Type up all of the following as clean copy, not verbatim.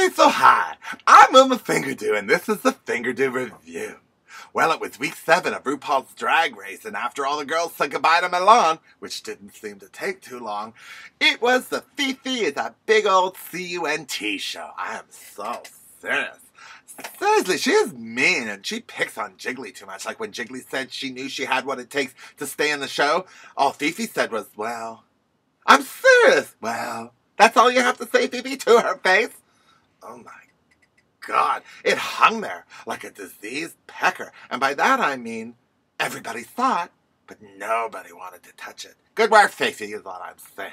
Okay, so hi, I'm Wilma Fingerdoo, and this is the Fingerdoo Review. Well, it was week 7 of RuPaul's Drag Race, and after all the girls said goodbye to Milan, which didn't seem to take too long, it was the Fifi is a big old C-U-N-T show. I am so serious. Seriously, she is mean, and she picks on Jiggly too much. Like when Jiggly said she knew she had what it takes to stay in the show, all Fifi said was, well, I'm serious. Well, that's all you have to say, Fifi, to her face? Oh my God, it hung there like a diseased pecker. And by that I mean everybody saw it, but nobody wanted to touch it. Good work, Fifi, is all I'm saying.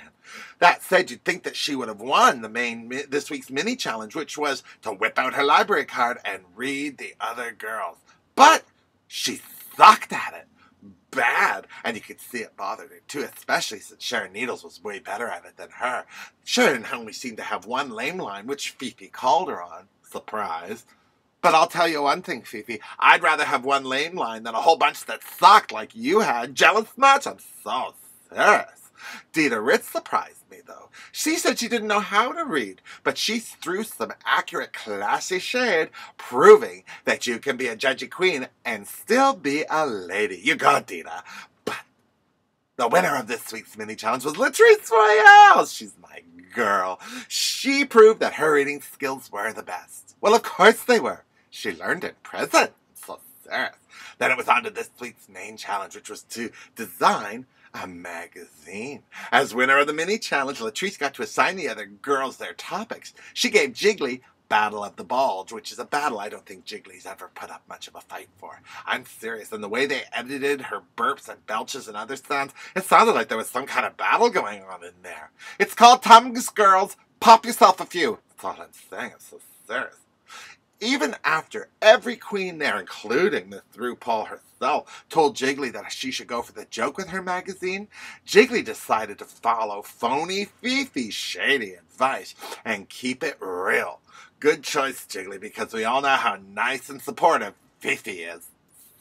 That said, you'd think that she would have won this week's mini challenge, which was to whip out her library card and read the other girls. But she sucked at it. Bad, and you could see it bothered her too, especially since Sharon Needles was way better at it than her. Sharon only seemed to have one lame line, which Fifi called her on. Surprise. But I'll tell you one thing, Fifi, I'd rather have one lame line than a whole bunch that sucked like you had. Jealous much? I'm so serious. Dita Ritz surprised me, though. She said she didn't know how to read, but she threw some accurate, classy shade, proving that you can be a judgy queen and still be a lady. You got Dita. But the winner of this week's mini-challenge was Latrice Royale. She's my girl. She proved that her reading skills were the best. Well, of course they were. She learned in prison. So serious. Then it was on to this week's main challenge, which was to design a magazine. As winner of the mini-challenge, Latrice got to assign the other girls their topics. She gave Jiggly Battle of the Bulge, which is a battle I don't think Jiggly's ever put up much of a fight for. I'm serious, and the way they edited her burps and belches and other sounds, it sounded like there was some kind of battle going on in there. It's called Tongues, girls. Pop yourself a few. That's all I'm saying. I'm so serious. Even after every queen there, including Miss RuPaul herself, told Jiggly that she should go for the joke with her magazine, Jiggly decided to follow phony Fifi's shady advice and keep it real. Good choice, Jiggly, because we all know how nice and supportive Fifi is.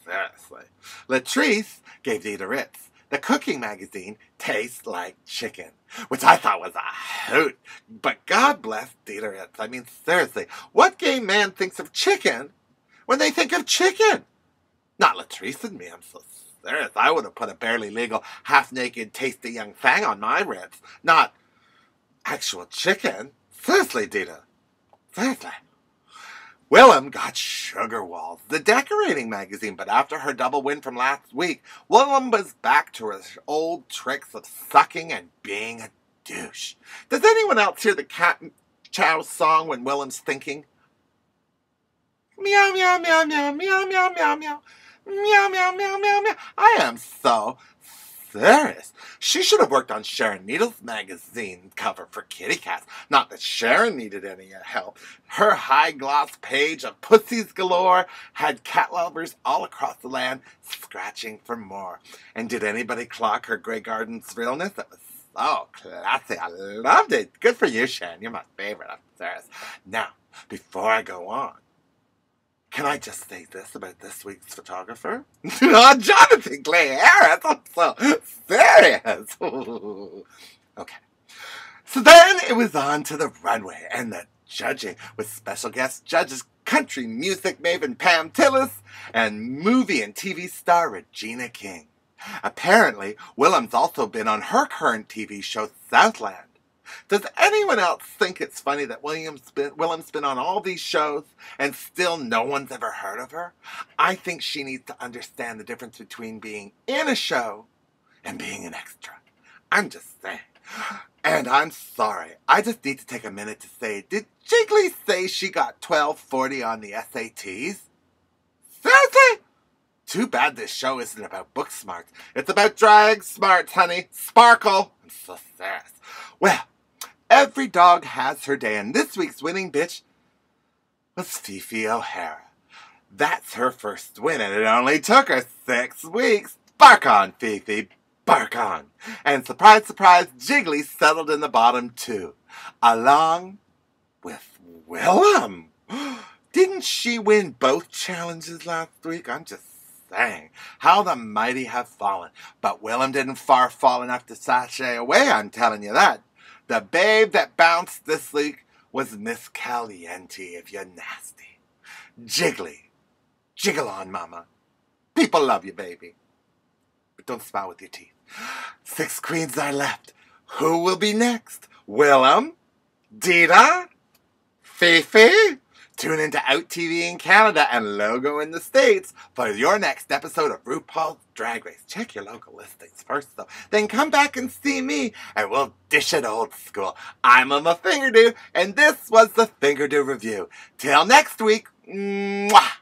Seriously. Latrice gave Dita Ritz the cooking magazine Tastes Like Chicken, which I thought was a hoot. But God bless Dita Ritz. I mean, seriously, what gay man thinks of chicken when they think of chicken? Not Latrice and me, I'm so serious. I would have put a barely legal, half-naked, tasty young thing on my Ritz. Not actual chicken. Seriously, Dita. Seriously. Wilma got Sugar Walls, the decorating magazine, but after her double win from last week, Wilma was back to her old tricks of sucking and being a douche. Does anyone else hear the cat chow song when Wilma's thinking? Meow, meow, meow, meow, meow, meow, meow, meow. Meow, meow, meow, meow, meow. I am so serious. She should have worked on Sharon Needles' magazine cover for kitty cats. Not that Sharon needed any help. Her high-gloss page of pussies galore had cat lovers all across the land scratching for more. And did anybody clock her Grey Garden's realness? It was so classy. I loved it. Good for you, Sharon. You're my favorite. I'm serious. Now, before I go on, can I just say this about this week's photographer? Oh, Jonathan Clay Harris! I'm so serious! Okay. So then it was on to the runway and the judging with special guest judges country music maven Pam Tillis and movie and TV star Regina King. Apparently, Willam's also been on her current TV show Southland. Does anyone else think it's funny that Willam's been on all these shows and still no one's ever heard of her? I think she needs to understand the difference between being in a show and being an extra. I'm just saying. And I'm sorry. I just need to take a minute to say, did Jiggly say she got 1240 on the SATs? Seriously? Too bad this show isn't about book smarts. It's about drag smarts, honey. Sparkle. I'm so serious. Well, every dog has her day, and this week's winning bitch was Fifi O'Hara. That's her first win, and it only took her 6 weeks. Bark on, Fifi. Bark on. And surprise, surprise, Jiggly settled in the bottom too, along with Willam. Didn't she win both challenges last week? I'm just saying. How the mighty have fallen. But Willam didn't fall enough to sashay away, I'm telling you that. The babe that bounced this week was Miss Caliente if you're nasty. Jiggly. Jiggle on, mama. People love you, baby. But don't smile with your teeth. 6 queens are left. Who will be next? Willem? Dita? Fifi? Tune into Out TV in Canada and Logo in the States for your next episode of RuPaul's Drag Race. Check your local listings first, though. Then come back and see me, and we'll dish it old school. I'm Wilma Fingerdoo, and this was the Fingerdoo Review. Till next week, mwah!